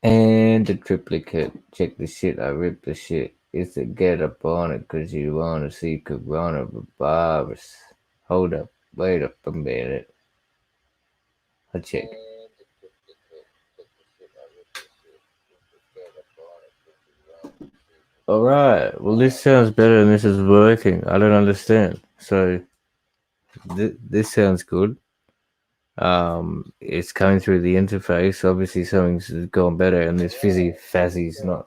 And the triplicate. Check the shit, I ripped the shit. It's a get up on it cause you wanna see coronavirus. Hold up, wait up a minute. I check. Alright, well this sounds better and this is working. I don't understand. So this sounds good. It's coming through the interface. Obviously something's gone better and this fizzy fazzy's not.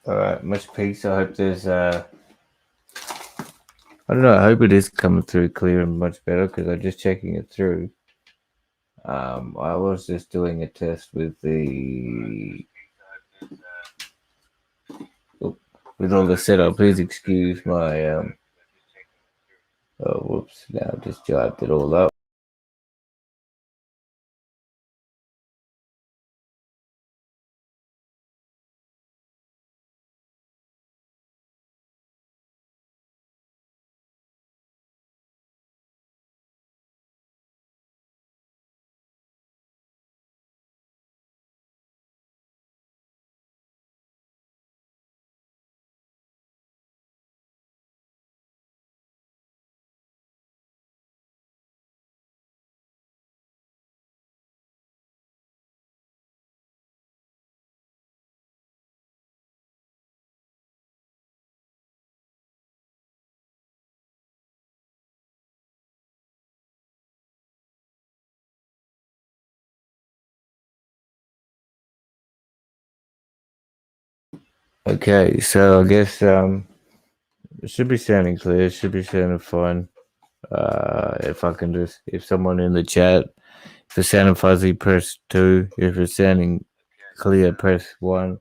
Alright, much peace. I hope there's I don't know, I hope it is coming through clear and much better because I'm just checking it through. I was just doing a test with the with all the setup. Please excuse my oh whoops, now I just jived it all up. Okay, so I guess it should be sounding clear, it should be sounding fine. If I can just if someone in the chat, if it's sounding fuzzy, press 2. If it's sounding clear, press 1.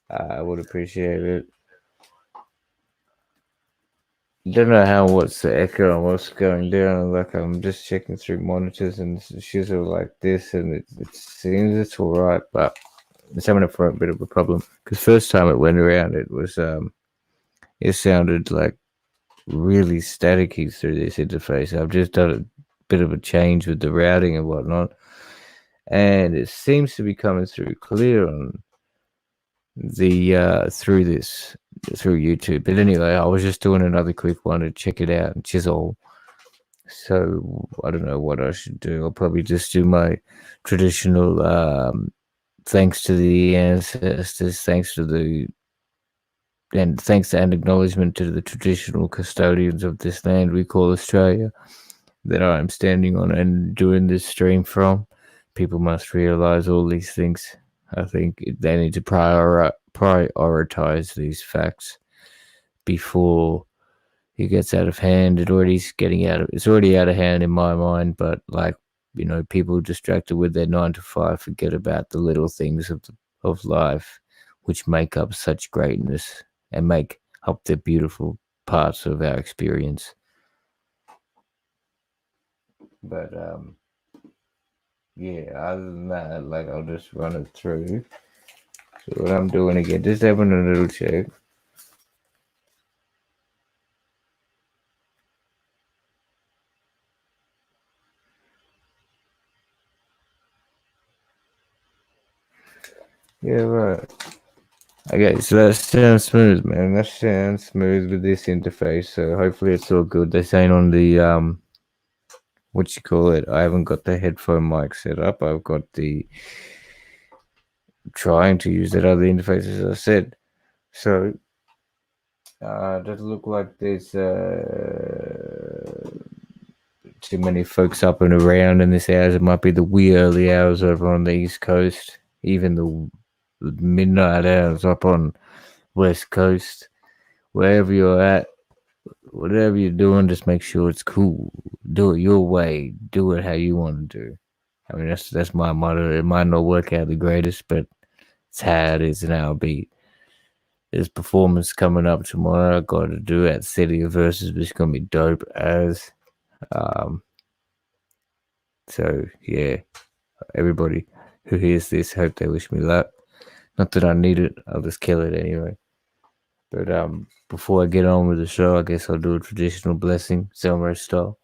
I would appreciate it. Don't know how what's the echo and what's going down. Like I'm just checking through monitors and issues are like this, and it seems it's all right, but it's having a bit of a problem because first time it went around, it sounded like really staticky through this interface. I've just done a bit of a change with the routing and whatnot, and it seems to be coming through clear on the through YouTube. But anyway, I was just doing another quick one to check it out and chisel. So I don't know what I should do. I'll probably just do my traditional thanks to the ancestors, thanks and acknowledgement to the traditional custodians of this land we call Australia that I'm standing on and doing this stream from. People must realize all these things. I think they need to prioritize these facts before it gets out of hand. It's already out of hand in my mind, but like, people distracted with their 9 to 5 forget about the little things of life which make up such greatness and make up the beautiful parts of our experience. But yeah, other than that, like I'll just run it through. So what I'm doing again, just having a little check. Yeah, right. Okay, so that sounds smooth, man. That sounds smooth with this interface. So hopefully it's all good. They're saying on the what you call it. I haven't got the headphone mic set up. I've got the trying to use that other interface as I said. So does look like there's too many folks up and around in this hours. It might be the wee early hours over on the East Coast, even the midnight hours up on West Coast. Wherever you're at, whatever you're doing, just make sure it's cool. Do it your way. Do it how you want to do. I mean, that's my motto. It might not work out the greatest, but it's how it is now. There's performance coming up tomorrow. I got to do at City Versus, which is gonna be dope as. Um, so yeah, everybody who hears this, hope they wish me luck. Not that I need it, I'll just kill it anyway. But before I get on with the show, I guess I'll do a traditional blessing, Zelmer style.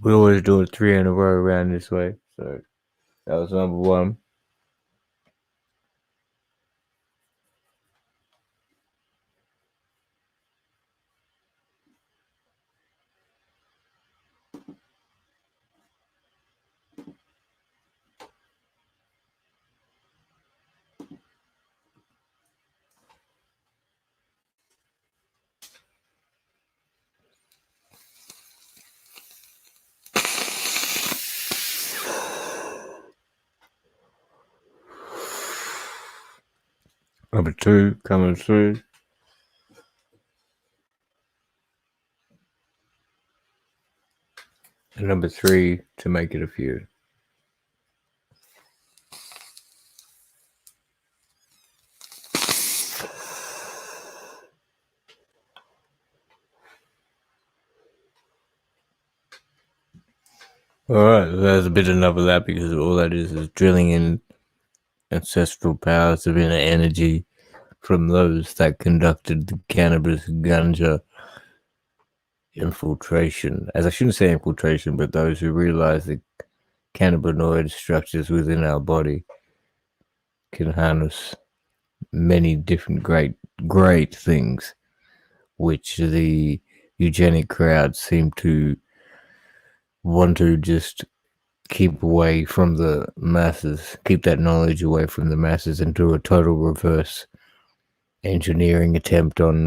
We always do it 3 in a row around this way. So that was number one. Number two coming through. And number three to make it a few. Alright, there's a bit enough of that because all that is drilling in ancestral powers of inner energy from those that conducted the cannabis ganja infiltration. As I shouldn't say infiltration, but those who realize the cannabinoid structures within our body can harness many different great things, which the eugenic crowd seem to want to just keep away from the masses, keep that knowledge away from the masses, and do a total reverse engineering attempt on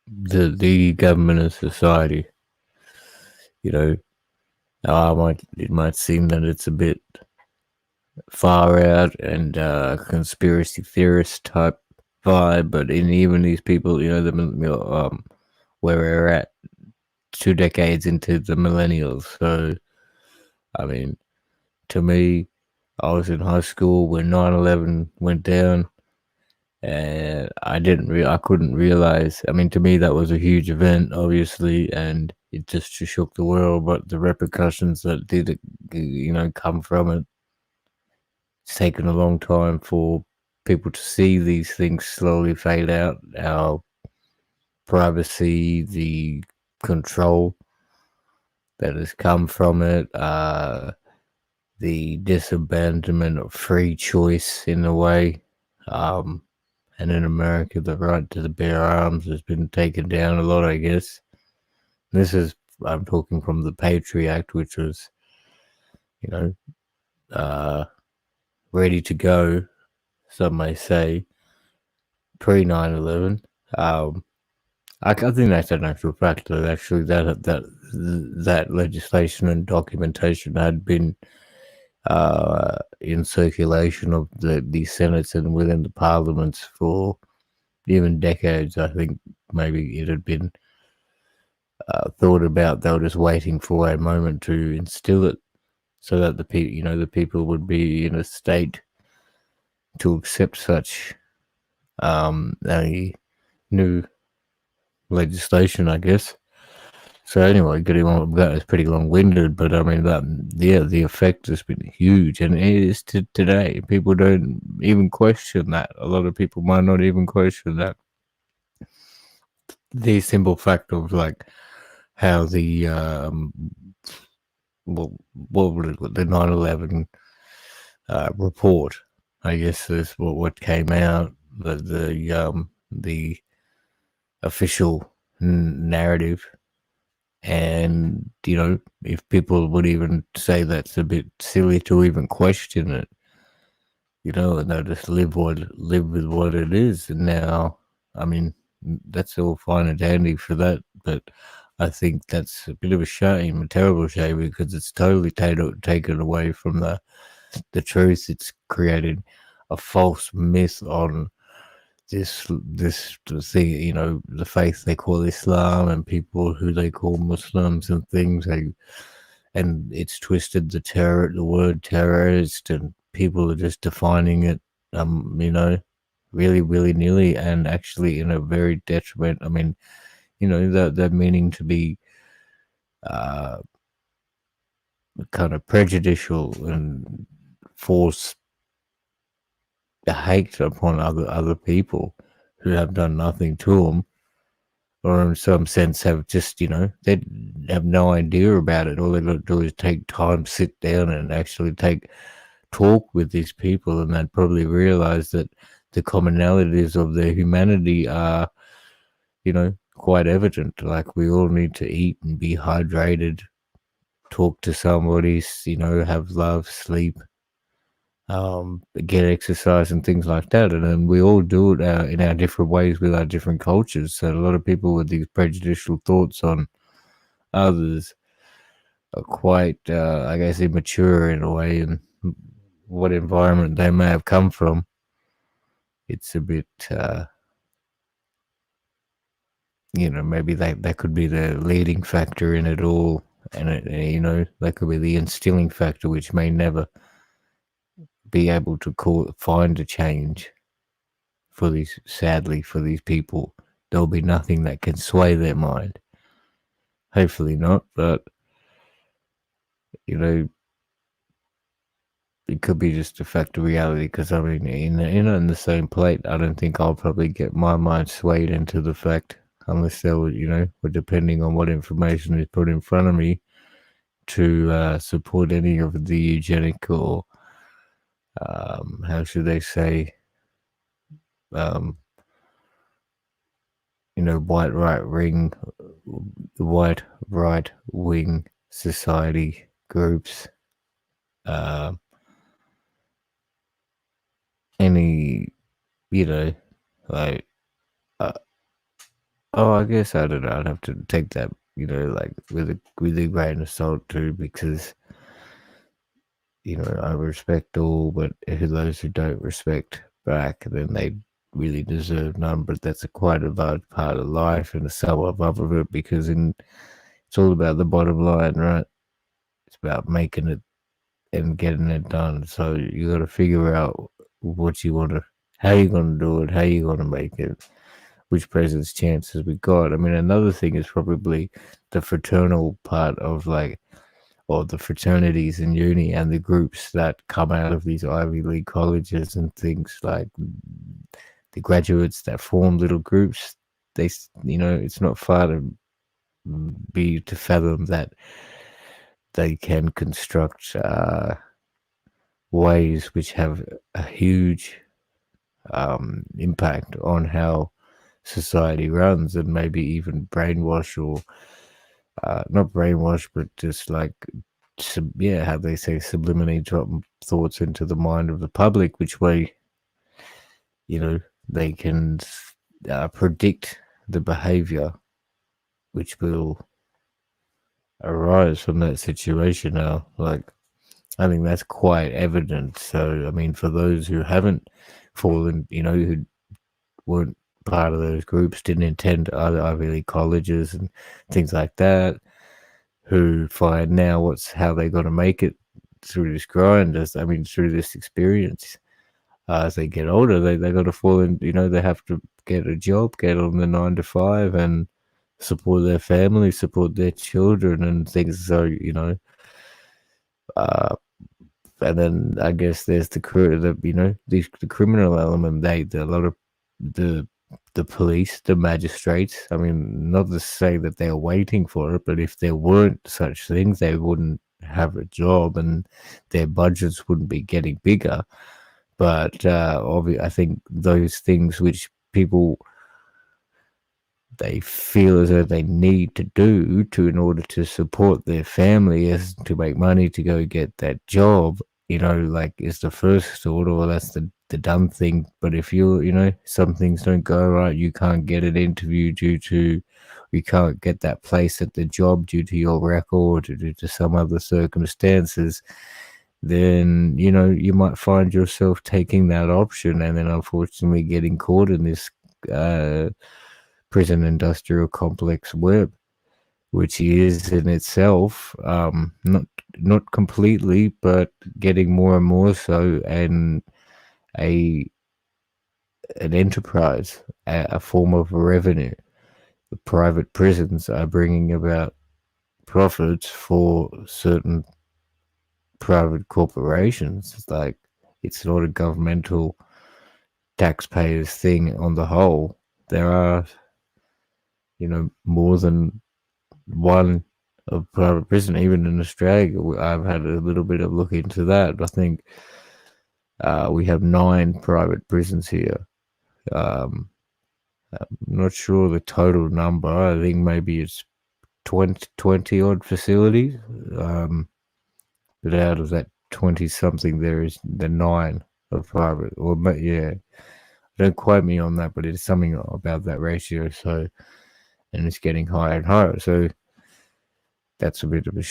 the government and society. You know, it might seem that it's a bit far out and conspiracy theorist type vibe, but in even these people, where we're at 2 decades into the millennials. So, I mean, to me, I was in high school when 9/11 went down, and I couldn't realize. I mean, to me, that was a huge event, obviously, and it just shook the world. But the repercussions that did, come from it, it's taken a long time for people to see these things slowly fade out. Our privacy, the control that has come from it, the disabandonment of free choice in a way. And in America, the right to the bear arms has been taken down a lot, I guess. I'm talking from the Patriot Act, which was, ready to go, some may say, pre 9/11. I think that's an actual fact that actually that legislation and documentation had been in circulation of the senates and within the parliaments for even decades. I think maybe it had been thought about. They were just waiting for a moment to instill it, so that the people would be in a state to accept such a new legislation, I guess. So anyway, getting on with that is pretty long-winded, but I mean the effect has been huge, and it is today. People don't even question that. A lot of people might not even question that. The simple fact of like how the the 9/11 report, I guess, is what came out. The official narrative. And, if people would even say that's a bit silly to even question it, and they'll just live with what it is. And now, I mean, that's all fine and dandy for that, but I think that's a bit of a shame, a terrible shame, because it's totally taken away from the truth. It's created a false myth on this thing, the faith they call Islam and people who they call Muslims and things, and it's twisted the word terrorist, and people are just defining it, really willy nilly, and actually in a very detriment. I mean, they're meaning to be uh, kind of prejudicial and force the hate upon other people who have done nothing to them, or in some sense have just, they have no idea about it. All they got to do is take time, sit down, and actually talk with these people, and they'd probably realize that the commonalities of their humanity are, quite evident. Like, we all need to eat and be hydrated, talk to somebody, have love, sleep, get exercise and things like that. And then we all do it in our different ways with our different cultures. So a lot of people with these prejudicial thoughts on others are quite, I guess, immature in a way, and what environment they may have come from. It's a bit, maybe that could be the leading factor in it all. And, that could be the instilling factor, which may never be able to find a change sadly, for these people. There'll be nothing that can sway their mind. Hopefully not, but, it could be just a fact of reality, because I mean, in the same plate, I don't think I'll probably get my mind swayed into the fact, unless they were, or depending on what information is put in front of me, to support any of the eugenic or, how should they say, white right wing society groups, any, like, I guess, I don't know, I'd have to take that, like, with a grain of salt too, because, I respect all, but those who don't respect back, then they really deserve none. But that's quite a large part of life, and a sum up of it, because it's all about the bottom line, right? It's about making it and getting it done. So you got to figure out what you want to, how you're going to do it, how you're going to make it, which presents chances we got. I mean, another thing is probably the fraternal part of, like, or the fraternities in uni and the groups that come out of these Ivy League colleges and things, like the graduates that form little groups. They, it's not far to fathom that they can construct ways which have a huge impact on how society runs, and maybe even brainwash, or not brainwash, but just like, how they say, subliminally drop thoughts into the mind of the public, which way, they can predict the behavior which will arise from that situation. Now, like, I think that's quite evident. So, I mean, for those who haven't fallen, who weren't part of those groups, didn't attend other Ivy League colleges and things like that, who find now how they got to make it through this grind, through this experience. As they get older, they got to fall in, they have to get a job, get on the 9 to 5, and support their family, support their children, and things. So, and then I guess there's the criminal element. A lot of the police, the magistrates. I mean, not to say that they're waiting for it, but if there weren't such things, they wouldn't have a job, and their budgets wouldn't be getting bigger. But I think those things which people, they feel as though they need to do in order to support their family, is to make money to go get that job, like, is the first order, or that's the done thing. But if some things don't go right, you can't get an interview you can't get that place at the job due to your record, or due to some other circumstances, then you might find yourself taking that option, and then unfortunately getting caught in this uh, prison industrial complex web, which is in itself not completely, but getting more and more so, and a an enterprise, a form of revenue. The private prisons are bringing about profits for certain private corporations. It's like it's not a governmental taxpayers thing on the whole. There are, more than one of private prison, even in Australia. I've had a little bit of look into that. I think we have 9 private prisons here. I'm not sure the total number. I think maybe it's 20 odd facilities. But out of that 20 something, there is the 9 of private. Or, yeah, don't quote me on that, but it's something about that ratio. So, and it's getting higher and higher. So, that's a bit of a,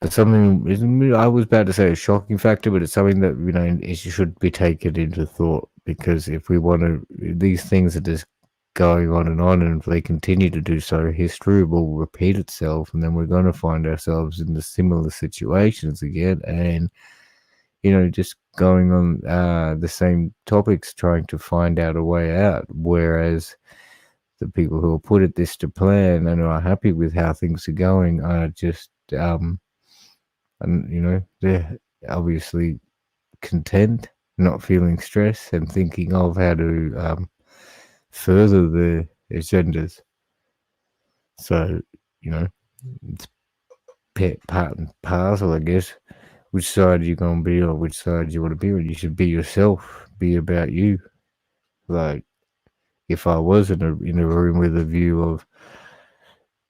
it's something, I was about to say a shocking factor, but it's something that, it should be taken into thought, because if we want to, these things are just going on, and if they continue to do so, history will repeat itself, and then we're going to find ourselves in the similar situations again, and, just going on the same topics, trying to find out a way out, whereas the people who are put at this to plan and are happy with how things are going are just and they're obviously content, not feeling stress, and thinking of how to further the agendas. So it's part and parcel, I guess. Which side you're gonna be on, which side you want to be on. You should be yourself, be about you. Like, if I was in a room with a view of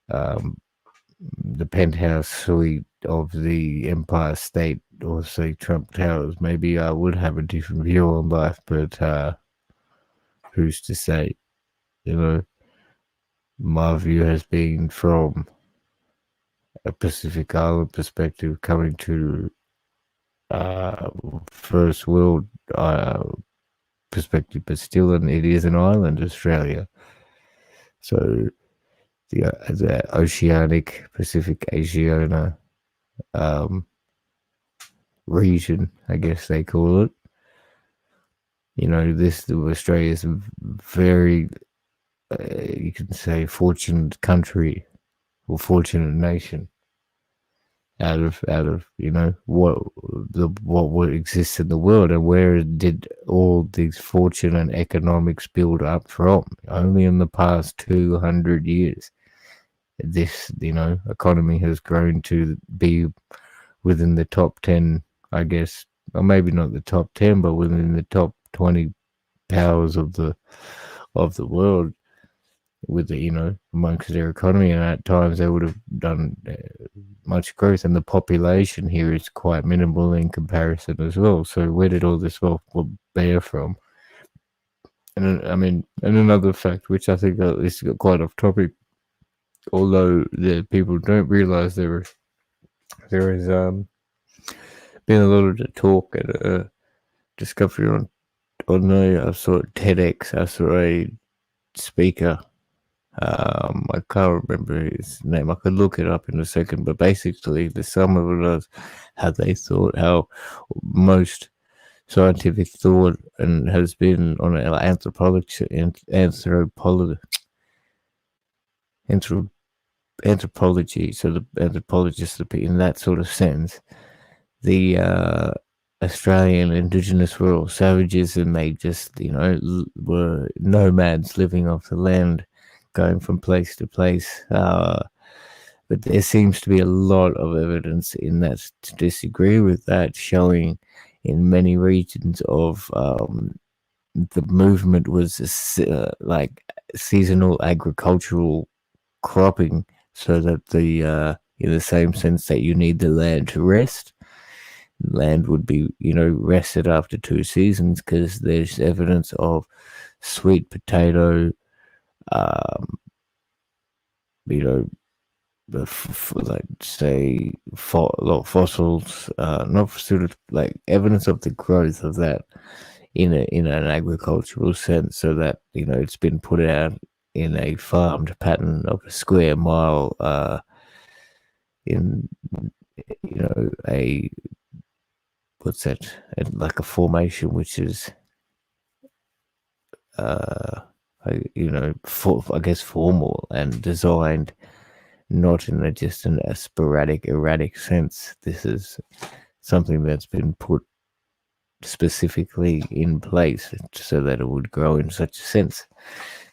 the penthouse suite of the Empire State, or say Trump Towers, maybe I would have a different view on life, but who's to say? My view has been from a Pacific Island perspective, coming to first world perspective, but still it is an island, Australia. So the Oceanic Pacific Asiana region, I guess they call it. This Australia is a very, you can say, fortunate country or fortunate nation. Out of what exists in the world, and where did all these fortune and economics build up from? Only in the past 200 years. This economy has grown to be within the top 10, I guess, or maybe not the top 10, but within the top 20 powers of the world, with the amongst their economy, and at times they would have done much growth, and the population here is quite minimal in comparison as well. So where did all this wealth bear from? And another fact, which I think is quite off topic, although the people don't realize, there is been a lot of talk and discovery on I saw TEDx. I saw a speaker. I can't remember his name. I could look it up in a second, but basically the sum of it was how most scientific thought and has been on anthropology, so the anthropologists, in that sort of sense, the Australian Indigenous were all savages, and they just were nomads living off the land, going from place to place. But there seems to be a lot of evidence in that to disagree with that, showing in many regions of the movement was like seasonal agricultural cropping, so that in the same sense that you need the land to rest, land would be rested after 2 seasons, because there's evidence of sweet potato like say fossils, not sort of like evidence of the growth of that in an agricultural sense, so that it's been put out in a farmed pattern of a square mile, in a what's that, like a formation which is I guess formal and designed not in just a sporadic, erratic sense. This is something that's been put specifically in place so that it would grow in such a sense.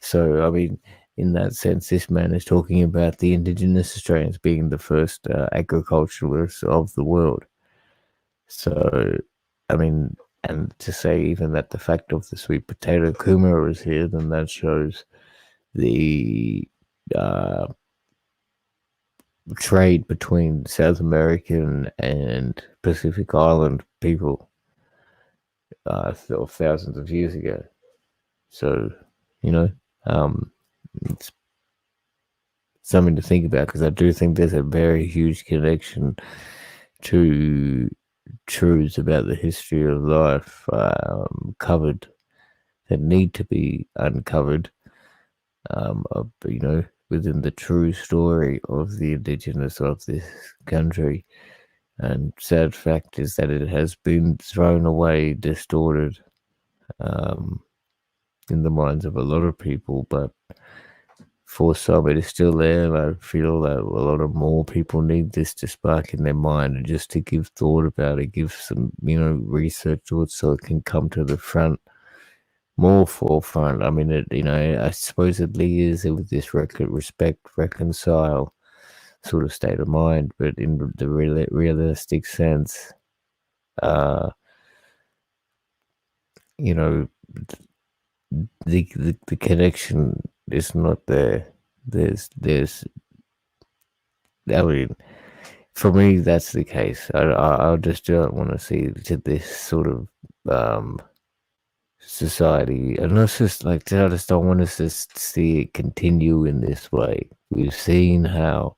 So, I mean, in that sense, this man is talking about the indigenous Australians being the first agriculturalists of the world. So, I mean, and to say even that the fact of the sweet potato kumara is here, then that shows the trade between South American and Pacific Island people thousands of years ago. So, it's something to think about, because I do think there's a very huge connection to truths about the history of life covered that need to be uncovered, within the true story of the indigenous of this country. And sad fact is that it has been thrown away, distorted, in the minds of a lot of people, but for some it is still there, and I feel that a lot of more people need this to spark in their mind and just to give thought about it, give some, research to it, so it can come to the front, more forefront. I mean, I supposedly is with this respect, reconcile sort of state of mind, but in the realistic sense, the connection is not there. There's I mean, for me that's the case. I just don't want to see this sort of society, and it's just like, I just don't want us to see it continue in this way. We've seen how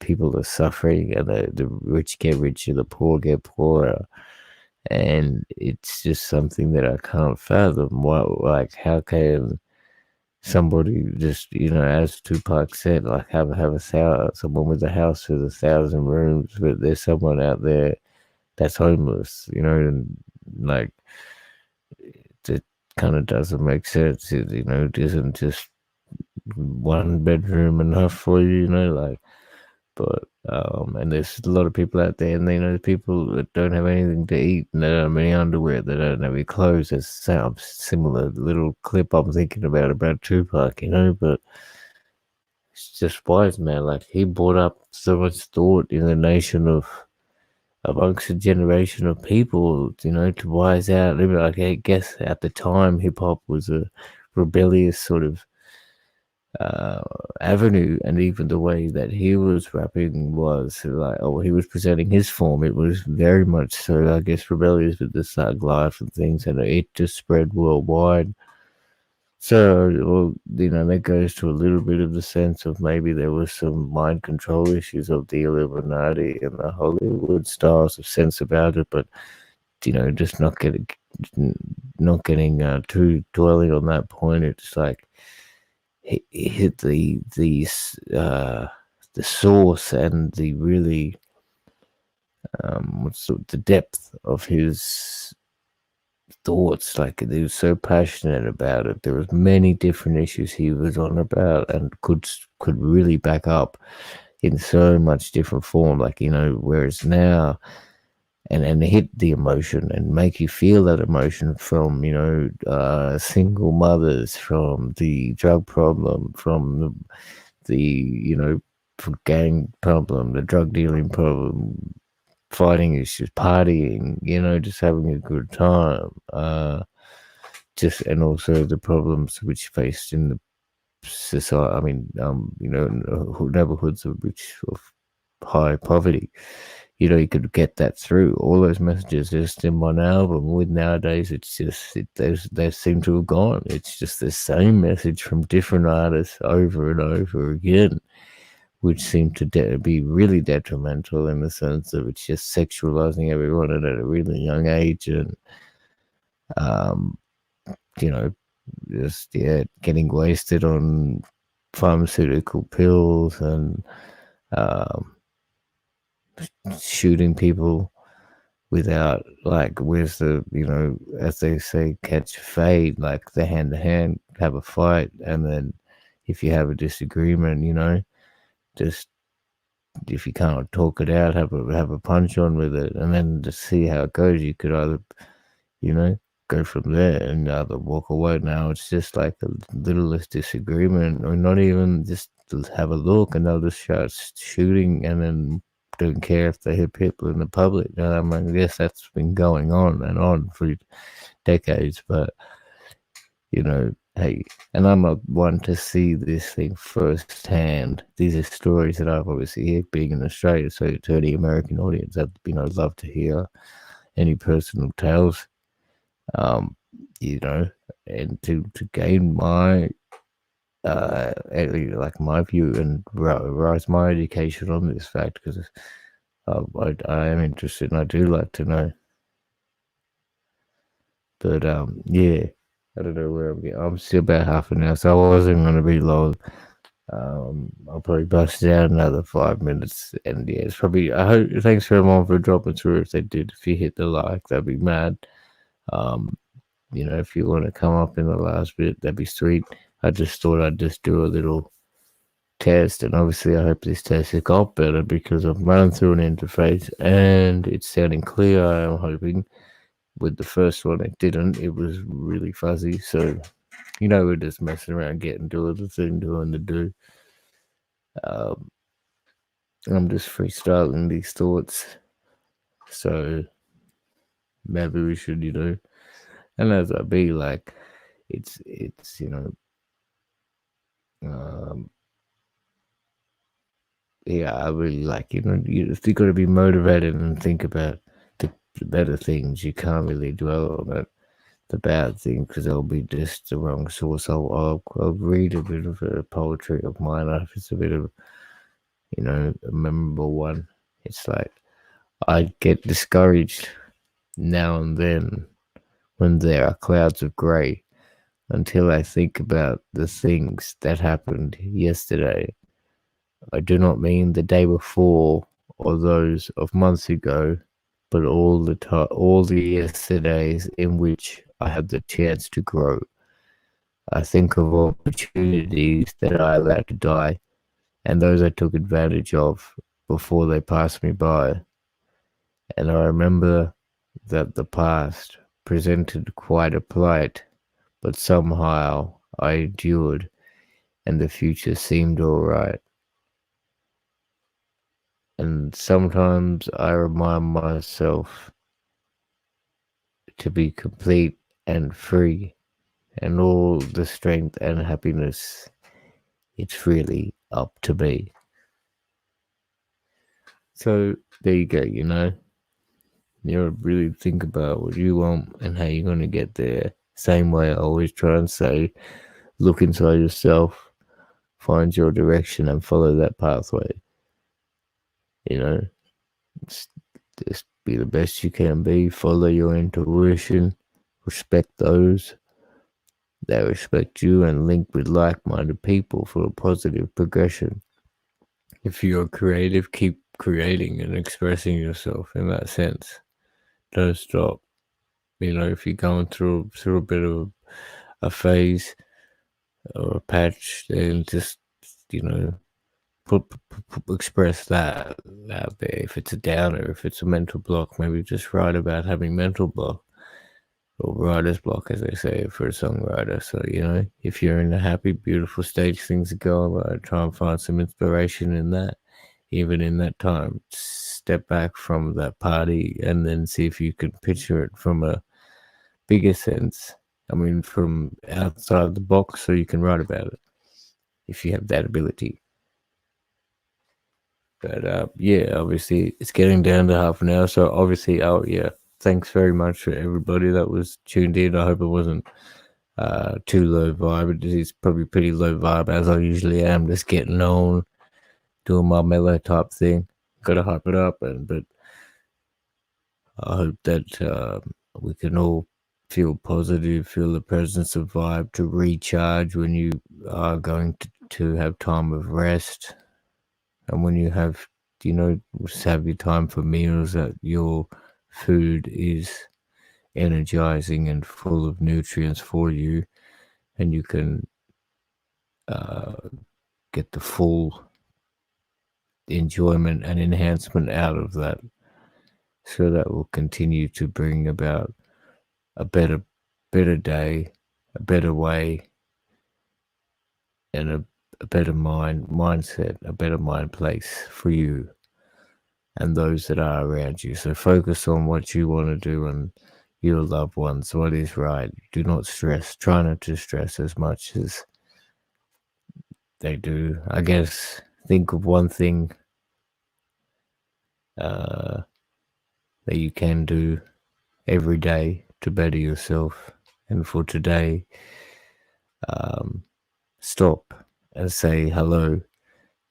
people are suffering, and the rich get richer, the poor get poorer. And it's just something that I can't fathom. Like, how can somebody just, as Tupac said, like have someone with a house with 1,000 rooms, but there's someone out there that's homeless, and like, it kind of doesn't make sense. It isn't just one bedroom enough for you, like. But and there's a lot of people out there, and people that don't have anything to eat, and they don't have any underwear, they don't have any clothes. There's some similar little clip I'm thinking about Tupac, but it's just wise, man. Like, he brought up so much thought in the nation amongst a generation of people, to wise out. Like, I guess at the time, hip hop was a rebellious sort of avenue, and even the way that he was rapping was like, he was presenting his form, it was very much so, I guess, rebellious with the thug life and things, and it just spread worldwide. So, that goes to a little bit of the sense of maybe there was some mind control issues of the Illuminati and the Hollywood stars of sense about it, but just not getting too dwelling on that point. It's like, he hit the source and the really the depth of his thoughts. Like, he was so passionate about it. There was many different issues he was on about, and could really back up in so much different form. Like, whereas now, and hit the emotion and make you feel that emotion from single mothers, from the drug problem, from the from gang problem, the drug dealing problem, fighting issues, partying, just having a good time, and also the problems which faced in the society. I mean, neighborhoods of high poverty. You could get that through all those messages just in one album. With nowadays, it's just they seem to have gone. It's just the same message from different artists over and over again, which seem to be really detrimental in the sense of it's just sexualizing everyone at a really young age, and um, you know, just getting wasted on pharmaceutical pills and um, shooting people without, like, where's the, as they say, catch a fade, like the hand to hand, have a fight, and then if you have a disagreement, just if you can't talk it out, have a punch on with it, and then to see how it goes. You could either, go from there and either walk away. Now it's just like a littlest disagreement, or not even just to have a look, and they'll just start shooting, and then don't care if they hit people in the public. I mean, yes, that's been going on and on for decades, but hey, and I'm not one to see this thing firsthand. These are stories that I've obviously heard being in Australia. So to any American audience, I'd love to hear any personal tales, um, and to gain my like my view and rise my education on this fact, because I am interested and I do like to know. But yeah, I don't know where I'm getting. I'm still about half an hour, so I wasn't going to be long. I'll probably bust it out another 5 minutes, and yeah, it's probably. I hope. Thanks everyone for dropping through. If they did, if you hit the like, that'd be mad. If you want to come up in the last bit, that'd be sweet. I just thought I'd just do a little test, and obviously I hope this test has got better because I'm running through an interface and it's sounding clear. I'm hoping. With the first one, it didn't. It was really fuzzy, so we're just messing around, getting doing the thing, doing the do. I'm just freestyling these thoughts, so maybe we should, and as I be like, it's yeah, I really like, if you got to be motivated and think about the better things, you can't really dwell on it. The bad thing, because it'll be just the wrong source. I'll read a bit of a poetry of mine if it's a bit of a memorable one. It's like, I get discouraged now and then when there are clouds of grey, until I think about the things that happened yesterday. I do not mean the day before or those of months ago, but all the yesterdays in which I had the chance to grow. I think of opportunities that I allowed to die, and those I took advantage of before they passed me by. And I remember that the past presented quite a plight, but somehow I endured, and the future seemed all right. And sometimes I remind myself to be complete and free, and all the strength and happiness, it's really up to me. So there you go, really think about what you want and how you're going to get there. Same way I always try and say, look inside yourself, find your direction and follow that pathway. Just be the best you can be, follow your intuition, respect those that respect you, and link with like-minded people for a positive progression. If you're creative, keep creating and expressing yourself in that sense. Don't stop. If you're going through a bit of a phase or a patch, then just express that out there. If it's a downer, if it's a mental block, maybe just write about having mental block, or writer's block, as they say for a songwriter. So if you're in a happy, beautiful stage, things are going well, try and find some inspiration in that. Even in that time, step back from that party and then see if you can picture it from a bigger sense. I mean, from outside the box, so you can write about it if you have that ability. But yeah, obviously it's getting down to half an hour, so obviously, thanks very much for everybody that was tuned in. I hope it wasn't too low vibe. It's probably pretty low vibe, as I usually am, just getting on, doing my mellow type thing. Gotta hype it up, but I hope that we can all feel positive, feel the presence of vibe to recharge when you are going to have time of rest, and when you have, just have your time for meals, that your food is energizing and full of nutrients for you, and you can uh, get the full enjoyment and enhancement out of that. So that will continue to bring about a better day, a better way, and a better mindset, a better mind place for you and those that are around you. So focus on what you want to do and your loved ones, what is right. Do not stress. Try not to stress as much as they do. I guess think of one thing uh, that you can do every day to better yourself. And for today, um, stop and say hello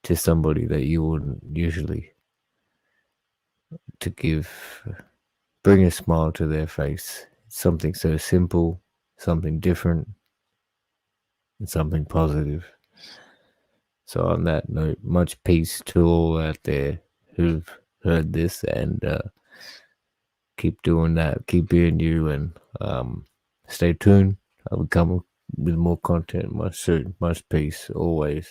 to somebody that you wouldn't usually, to bring a smile to their face. It's something so simple, something different, and something positive. So on that note, much peace to all out there who've heard this, and keep doing that, keep being you, and stay tuned. I will come with more content. Much peace always.